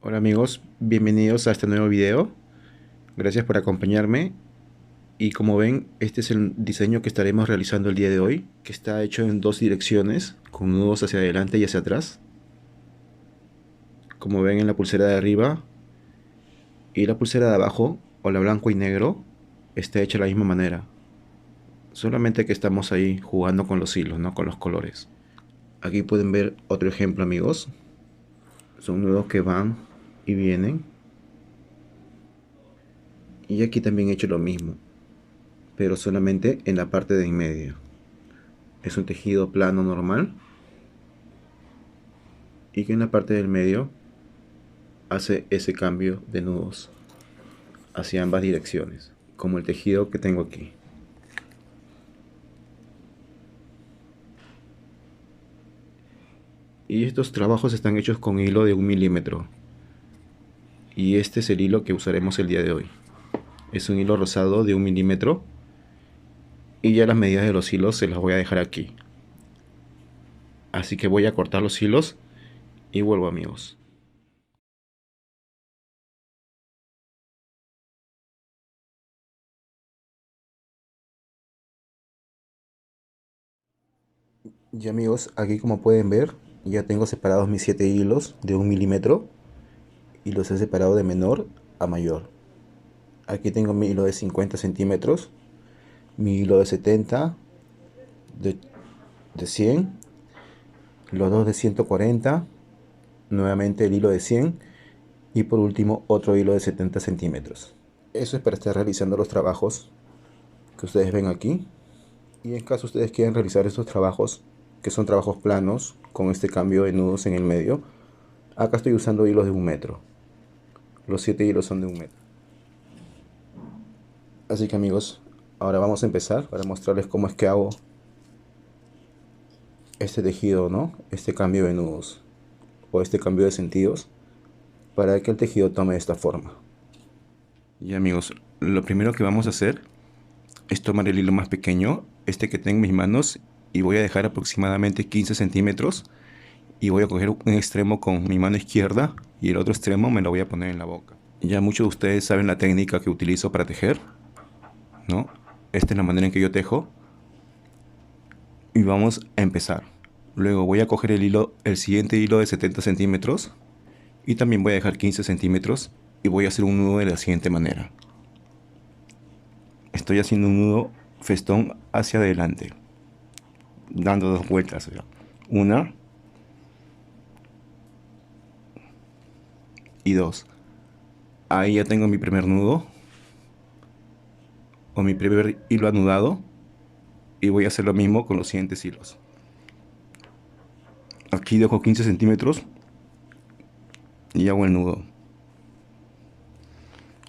Hola amigos, bienvenidos a este nuevo video. Gracias por acompañarme. Y como ven, este es el diseño que estaremos realizando el día de hoy, que está hecho en dos direcciones, con nudos hacia adelante y hacia atrás. Como ven en la pulsera de arriba y la pulsera de abajo, o la blanco y negro, está hecha de la misma manera. Solamente que estamos ahí jugando con los hilos, no con los colores. Aquí pueden ver otro ejemplo, amigos. Son nudos que van y vienen. Y aquí también he hecho lo mismo, pero solamente en la parte de en medio. Es un tejido plano normal y que en la parte del medio hace ese cambio de nudos hacia ambas direcciones, como el tejido que tengo aquí. Y estos trabajos están hechos con hilo de 1 milímetro, y este es el hilo que usaremos el día de hoy. Es un hilo rosado de 1 milímetro, y ya las medidas de los hilos se las voy a dejar aquí. Así que voy a cortar los hilos y vuelvo, amigos. Y amigos, aquí como pueden ver, ya tengo separados mis 7 hilos de 1 milímetro y los he separado de menor a mayor. Aquí tengo mi hilo de 50 centímetros, mi hilo de 70, de, de 100, los dos de 140, nuevamente el hilo de 100 y por último otro hilo de 70 centímetros. Eso es para estar realizando los trabajos que ustedes ven aquí. Y en caso ustedes quieran realizar estos trabajos, que son trabajos planos, con este cambio de nudos en el medio, acá estoy usando hilos de 1 metro. Los 7 hilos son de 1 metro. Así que amigos, ahora vamos a empezar para mostrarles cómo es que hago este tejido, ¿no? Este cambio de nudos o este cambio de sentidos para que el tejido tome esta forma. Y amigos, lo primero que vamos a hacer es tomar el hilo más pequeño, este que tengo en mis manos, y voy a dejar aproximadamente 15 centímetros y voy a coger un extremo con mi mano izquierda y el otro extremo me lo voy a poner en la boca. Ya muchos de ustedes saben la técnica que utilizo para tejer, ¿no? Esta es la manera en que yo tejo y vamos a empezar. Luego voy a coger el hilo, el siguiente hilo de 70 centímetros y también voy a dejar 15 centímetros y voy a hacer un nudo de la siguiente manera. Estoy haciendo un nudo festón hacia adelante, dando 2 vueltas. Una y dos. Ahí ya tengo mi primer nudo o mi primer hilo anudado y voy a hacer lo mismo con los siguientes hilos. Aquí dejo 15 centímetros y hago el nudo.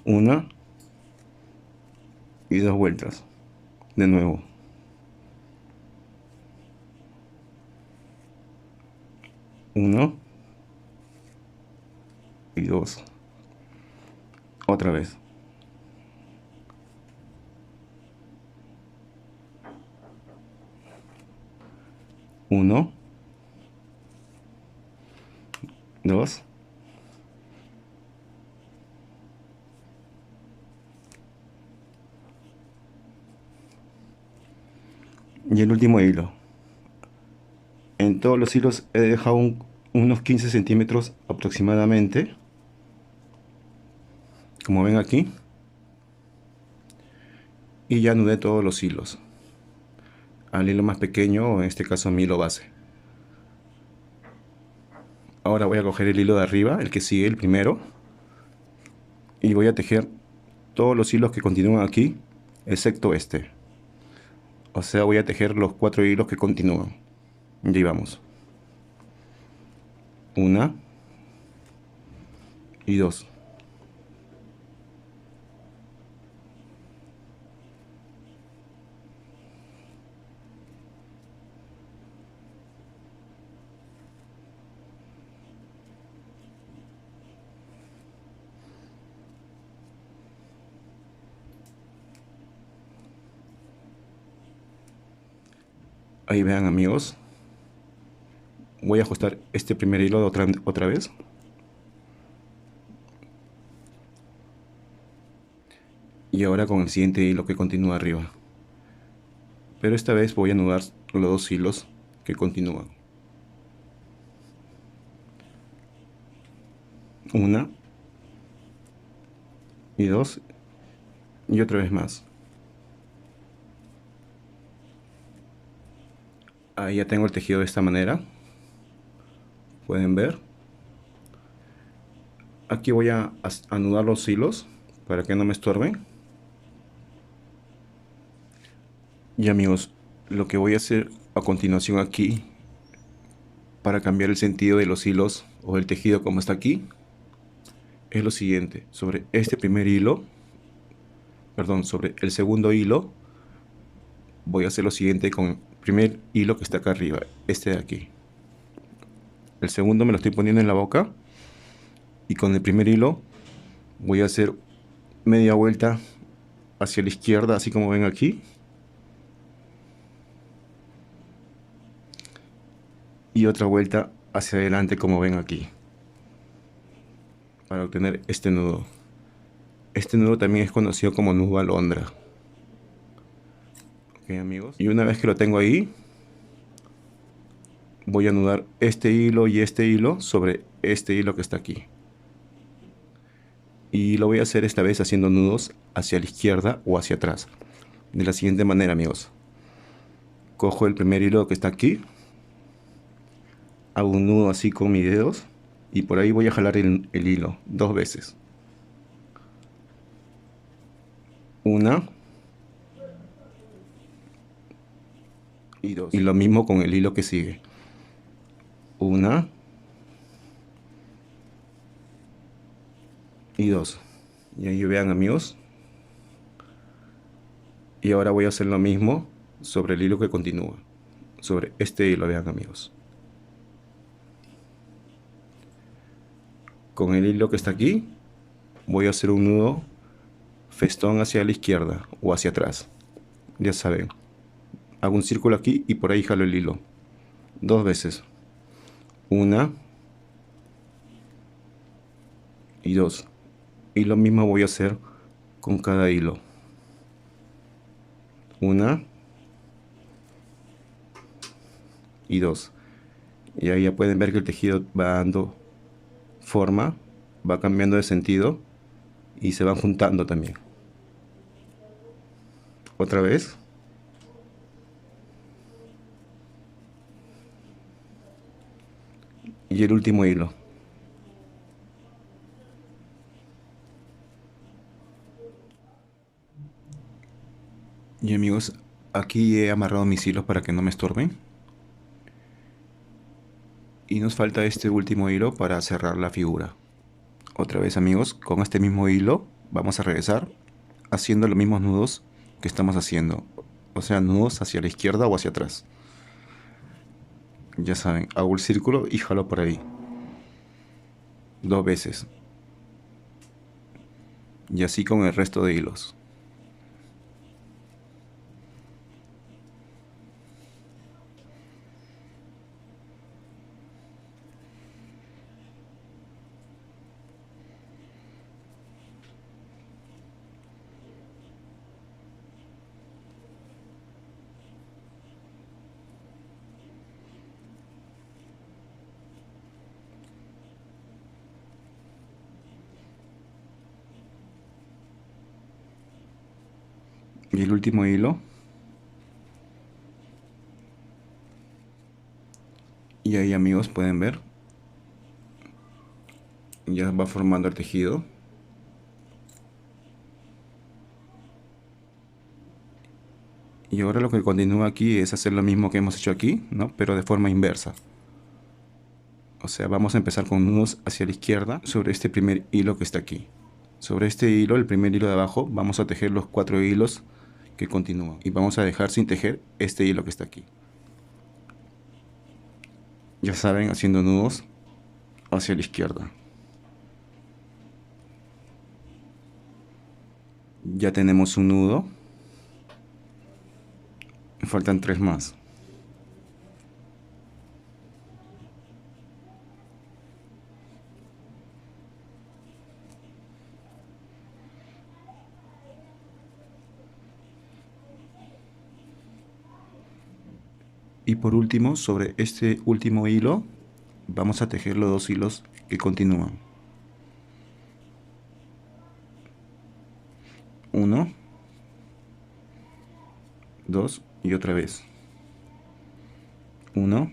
Una y 2 vueltas. De nuevo. Uno y dos. Otra vez. Uno, dos y el último hilo. En todos los hilos he dejado unos 15 centímetros aproximadamente, como ven aquí, y ya anudé todos los hilos al hilo más pequeño, o en este caso mi hilo base. Ahora voy a coger el hilo de arriba, el que sigue, el primero, y voy a tejer todos los hilos que continúan aquí, excepto este. O sea, voy a tejer los 4 hilos que continúan. Y ahí vamos. Una y dos. Ahí vean, amigos. Voy a ajustar este primer hilo otra vez. Y ahora con el siguiente hilo que continúa arriba. Pero esta vez voy a anudar los dos hilos que continúan. Una y dos y otra vez más. Ahí ya tengo el tejido de esta manera. Pueden ver. Aquí voy a anudar los hilos para que no me estorben. Y amigos, lo que voy a hacer a continuación aquí para cambiar el sentido de los hilos o el tejido como está aquí es lo siguiente. Sobre este primer hilo, perdón, sobre el segundo hilo voy a hacer lo siguiente con el primer hilo que está acá arriba, este de aquí. El segundo me lo estoy poniendo en la boca y con el primer hilo voy a hacer media vuelta hacia la izquierda, así como ven aquí, y otra vuelta hacia adelante como ven aquí, para obtener este nudo. Este nudo también es conocido como nudo alondra. Ok, amigos, y una vez que lo tengo ahí, voy a anudar este hilo y este hilo sobre este hilo que está aquí. Y lo voy a hacer esta vez haciendo nudos hacia la izquierda o hacia atrás. De la siguiente manera, amigos. Cojo el primer hilo que está aquí, hago un nudo así con mis dedos y por ahí voy a jalar el hilo dos veces. Una y dos. Y lo mismo con el hilo que sigue. Una y dos. Y ahí vean, amigos. Y ahora voy a hacer lo mismo sobre el hilo que continúa. Sobre este hilo, vean, amigos. Con el hilo que está aquí, voy a hacer un nudo festón hacia la izquierda o hacia atrás. Ya saben. Hago un círculo aquí y por ahí jalo el hilo. Dos veces. Una y dos. Y lo mismo voy a hacer con cada hilo. Una y dos. Y ahí ya pueden ver que el tejido va dando forma, va cambiando de sentido y se van juntando también. Otra vez. Y el último hilo. Y amigos, aquí he amarrado mis hilos para que no me estorben. Y nos falta este último hilo para cerrar la figura. Otra vez, amigos, con este mismo hilo vamos a regresar haciendo los mismos nudos que estamos haciendo. O sea, nudos hacia la izquierda o hacia atrás. Ya saben, hago el círculo y jalo por ahí. Dos veces. Y así con el resto de hilos. Y el último hilo. Y ahí, amigos, pueden ver. Ya va formando el tejido. Y ahora lo que continúa aquí es hacer lo mismo que hemos hecho aquí, ¿no? Pero de forma inversa. O sea, vamos a empezar con nudos hacia la izquierda sobre este primer hilo que está aquí. Sobre este hilo, el primer hilo de abajo, vamos a tejer los 4 hilos que continúan. Y vamos a dejar sin tejer este hilo que está aquí. Ya saben, haciendo nudos hacia la izquierda. Ya tenemos un nudo. Faltan 3 más. Y por último, sobre este último hilo, vamos a tejer los dos hilos que continúan. Uno, dos y otra vez. Uno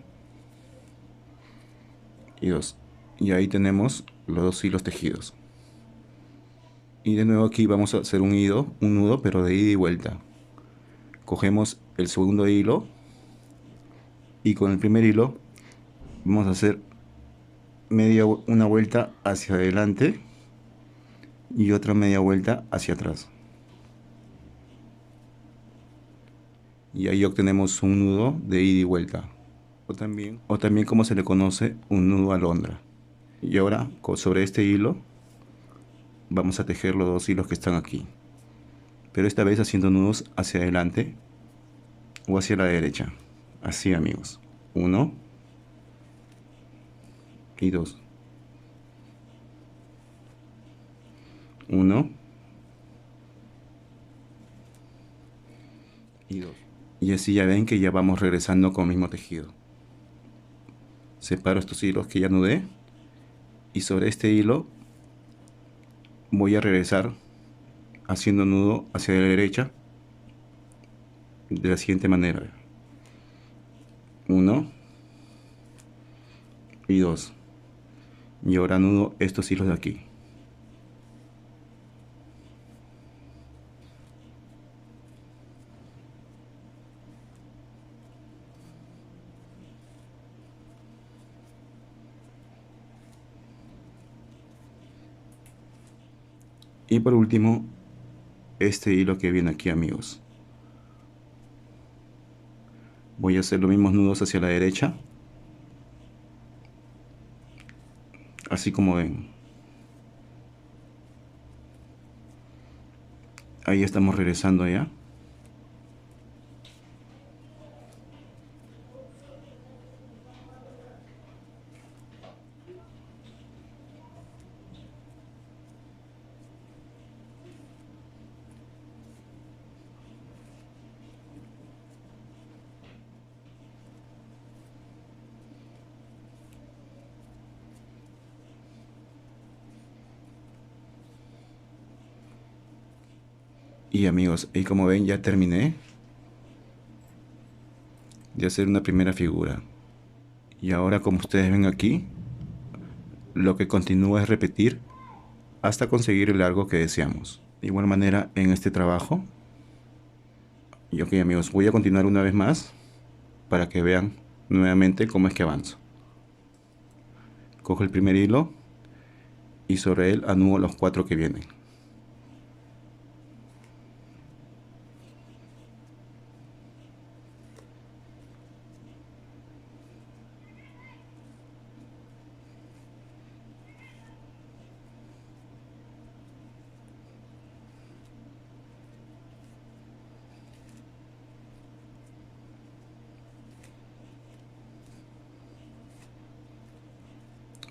y dos. Y ahí tenemos los dos hilos tejidos. Y de nuevo aquí vamos a hacer un nudo, pero de ida y vuelta. Cogemos el segundo hilo y con el primer hilo vamos a hacer una vuelta hacia adelante y otra media vuelta hacia atrás. Y ahí obtenemos un nudo de ida y vuelta. O también como se le conoce, un nudo alondra. Y ahora sobre este hilo vamos a tejer los dos hilos que están aquí. Pero esta vez haciendo nudos hacia adelante o hacia la derecha. Así, amigos. Uno y dos. Uno y dos. Y así ya ven que ya vamos regresando con el mismo tejido. Separo estos hilos que ya nudé y sobre este hilo voy a regresar haciendo nudo hacia la derecha de la siguiente manera. Uno y dos. Y ahora nudo estos hilos de aquí. Y por último, este hilo que viene aquí, amigos. Voy a hacer los mismos nudos hacia la derecha. Así como ven. Ahí estamos regresando ya. Y amigos, y como ven ya terminé de hacer una primera figura. Y ahora, como ustedes ven aquí, lo que continúa es repetir hasta conseguir el largo que deseamos. De igual manera en este trabajo. Y ok, amigos, voy a continuar una vez más para que vean nuevamente cómo es que avanzo. Cojo el primer hilo y sobre él anudo los 4 que vienen.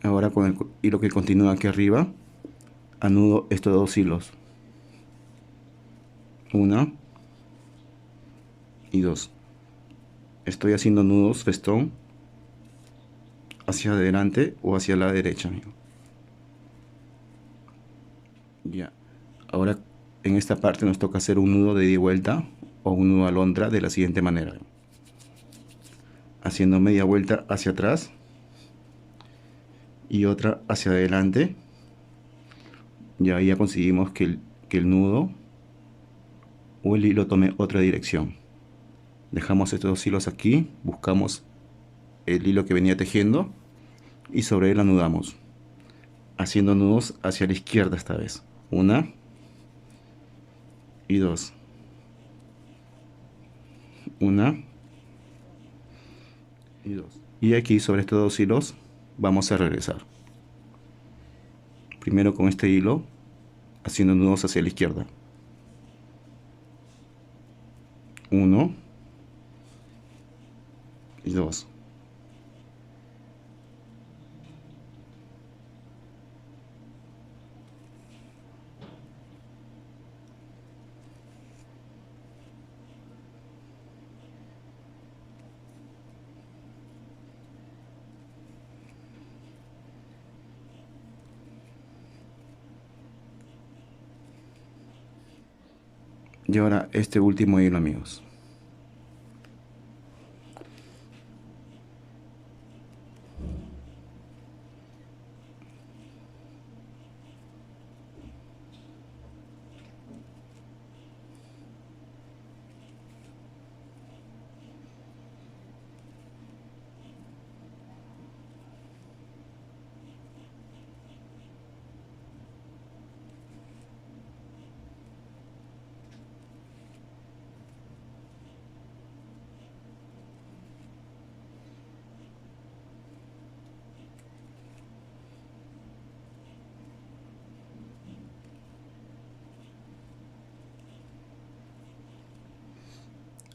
Ahora con el hilo que continúa aquí arriba, anudo estos dos hilos. Una y dos. Estoy haciendo nudos festón hacia adelante o hacia la derecha, amigo. Ya. Ahora en esta parte nos toca hacer un nudo de ida y vuelta o un nudo alondra de la siguiente manera. Haciendo media vuelta hacia atrás y otra hacia adelante. Y ahí ya conseguimos que el nudo o el hilo tome otra dirección. Dejamos estos dos hilos aquí, buscamos el hilo que venía tejiendo y sobre él anudamos, haciendo nudos hacia la izquierda esta vez. Una y dos. Una y dos. Y aquí sobre estos dos hilos vamos a regresar. Primero con este hilo, haciendo nudos hacia la izquierda. Uno y dos. Y ahora este último hilo, amigos.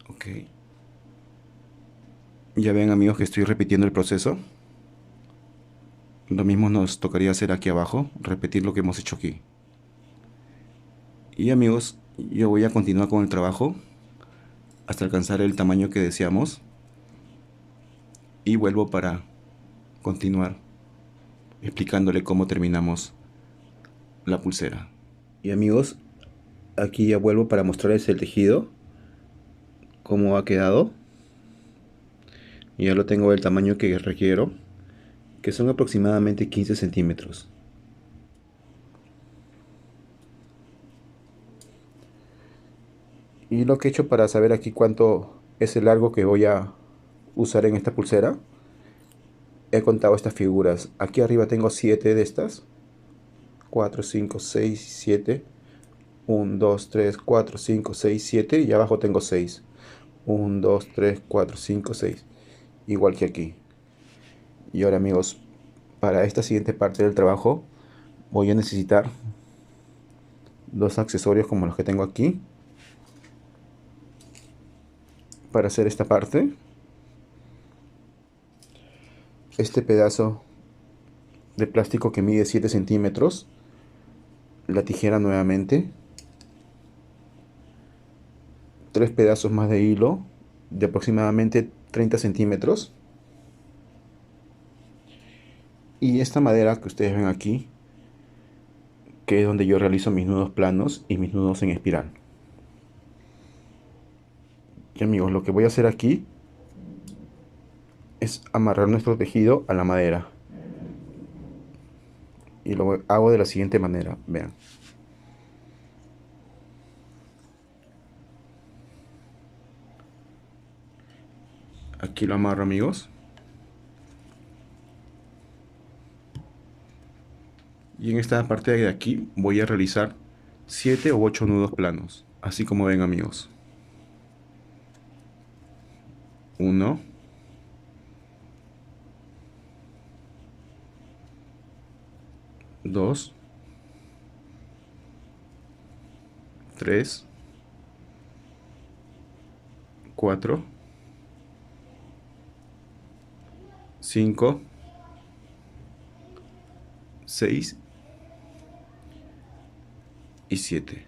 Ok. Ya ven, amigos, que estoy repitiendo el proceso. Lo mismo nos tocaría hacer aquí abajo, repetir lo que hemos hecho aquí. Y amigos, yo voy a continuar con el trabajo hasta alcanzar el tamaño que deseamos. Y vuelvo para continuar explicándole cómo terminamos la pulsera. Y amigos, aquí ya vuelvo para mostrarles el tejido, cómo ha quedado. Ya lo tengo del tamaño que requiero, que son aproximadamente 15 centímetros. Y lo que he hecho para saber aquí cuánto es el largo que voy a usar en esta pulsera, he contado estas figuras. Aquí arriba tengo 7 de estas. 4, 5, 6, 7. 1, 2, 3, 4, 5, 6, 7. Y abajo tengo 6. 1, 2, 3, 4, 5, 6. Igual que aquí. Y ahora amigos, para esta siguiente parte del trabajo voy a necesitar dos accesorios como los que tengo aquí para hacer esta parte. Este pedazo de plástico que mide 7 centímetros, la tijera nuevamente, 3 pedazos más de hilo de aproximadamente 30 centímetros, y esta madera que ustedes ven aquí, que es donde yo realizo mis nudos planos y mis nudos en espiral. Y amigos, lo que voy a hacer aquí es amarrar nuestro tejido a la madera, y lo hago de la siguiente manera, vean. Aquí lo amarro, amigos. Y en esta parte de aquí voy a realizar 7 u 8 nudos planos, así como ven, amigos. 1, 2, 3, 4, 5, 6 y 7.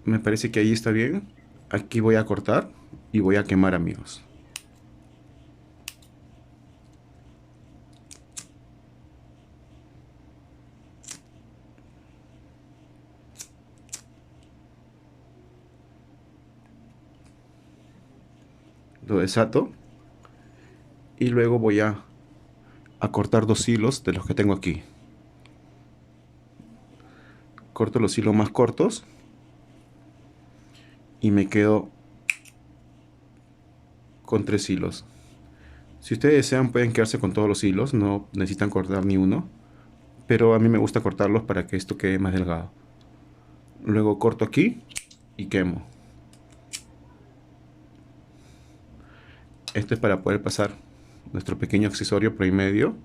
Me parece que ahí está bien. Aquí voy a cortar y voy a quemar, amigos. Lo desato y luego voy a cortar 2 hilos de los que tengo aquí. Corto los hilos más cortos y me quedo con 3 hilos. Si ustedes desean pueden quedarse con todos los hilos, no necesitan cortar ni uno, pero a mí me gusta cortarlos para que esto quede más delgado. Luego corto aquí y quemo. Esto es para poder pasar nuestro pequeño accesorio por en medio.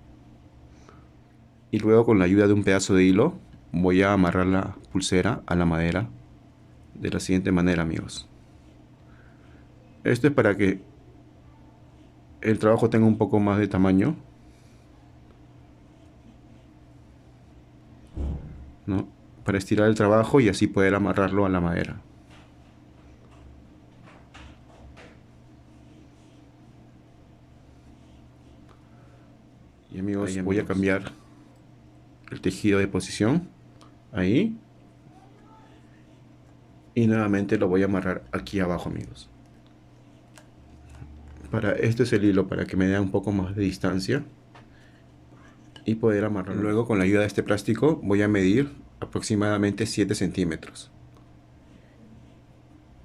Y luego, con la ayuda de un pedazo de hilo, voy a amarrar la pulsera a la madera de la siguiente manera, amigos. Esto es para que el trabajo tenga un poco más de tamaño, ¿no? Para estirar el trabajo y así poder amarrarlo a la madera. Y amigos, voy a cambiar el tejido de posición. Ahí. Y nuevamente lo voy a amarrar aquí abajo, amigos. Para esto es el hilo, para que me dé un poco más de distancia y poder amarrarlo. Luego, con la ayuda de este plástico, voy a medir aproximadamente 7 centímetros.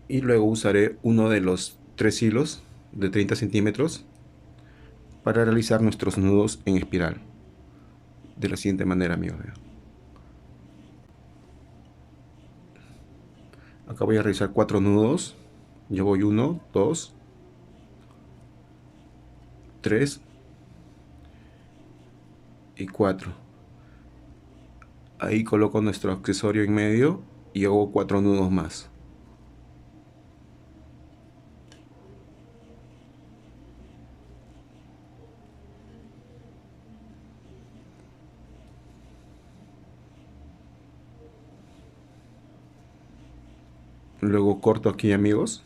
Y luego usaré uno de los 3 hilos de 30 centímetros para realizar nuestros nudos en espiral. De la siguiente manera, amigos. Acá voy a realizar 4 nudos. Yo voy 1, 2, 3 y 4. Ahí coloco nuestro accesorio en medio y hago 4 nudos más. Luego corto aquí, amigos,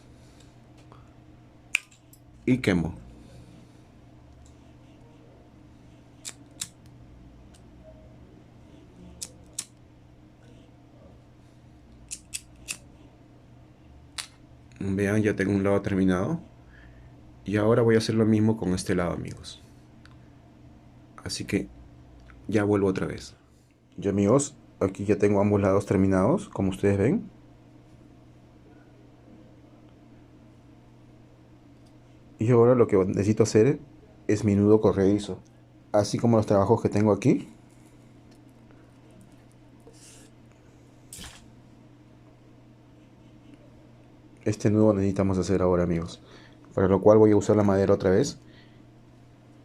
y quemo. Vean, ya tengo un lado terminado. Y ahora voy a hacer lo mismo con este lado, amigos. Así que ya vuelvo otra vez. Ya, amigos, aquí ya tengo ambos lados terminados, como ustedes ven. Y ahora lo que necesito hacer es mi nudo corredizo. Así como los trabajos que tengo aquí. Este nudo necesitamos hacer ahora, amigos. Para lo cual voy a usar la madera otra vez.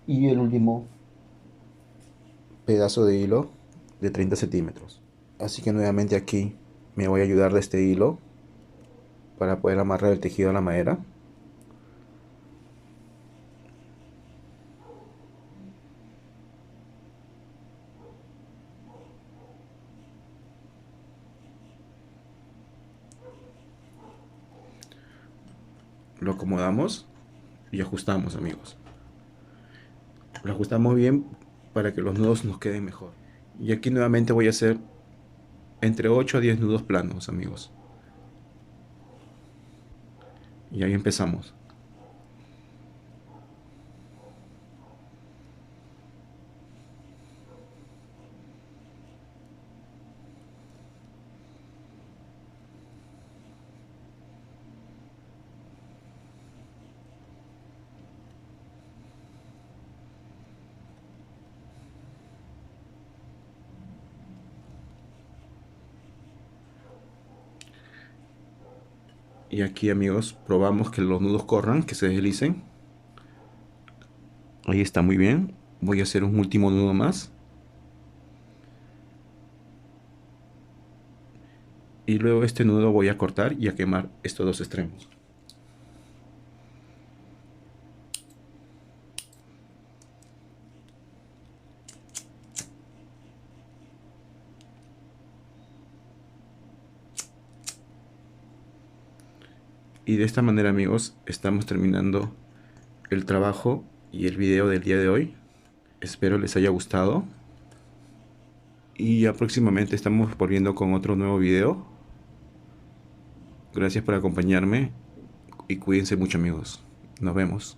Y el último pedazo de hilo de 30 centímetros. Así que nuevamente aquí me voy a ayudar de este hilo para poder amarrar el tejido a la madera. Lo acomodamos y ajustamos, amigos. Lo ajustamos bien para que los nudos nos queden mejor. Y aquí nuevamente voy a hacer entre 8 a 10 nudos planos, amigos. Y ahí empezamos. Y aquí, amigos, probamos que los nudos corran, que se deslicen. Ahí está, muy bien. Voy a hacer un último nudo más. Y luego este nudo voy a cortar y a quemar estos dos extremos. Y de esta manera, amigos, estamos terminando el trabajo y el video del día de hoy. Espero les haya gustado. Y ya próximamente estamos volviendo con otro nuevo video. Gracias por acompañarme y cuídense mucho, amigos. Nos vemos.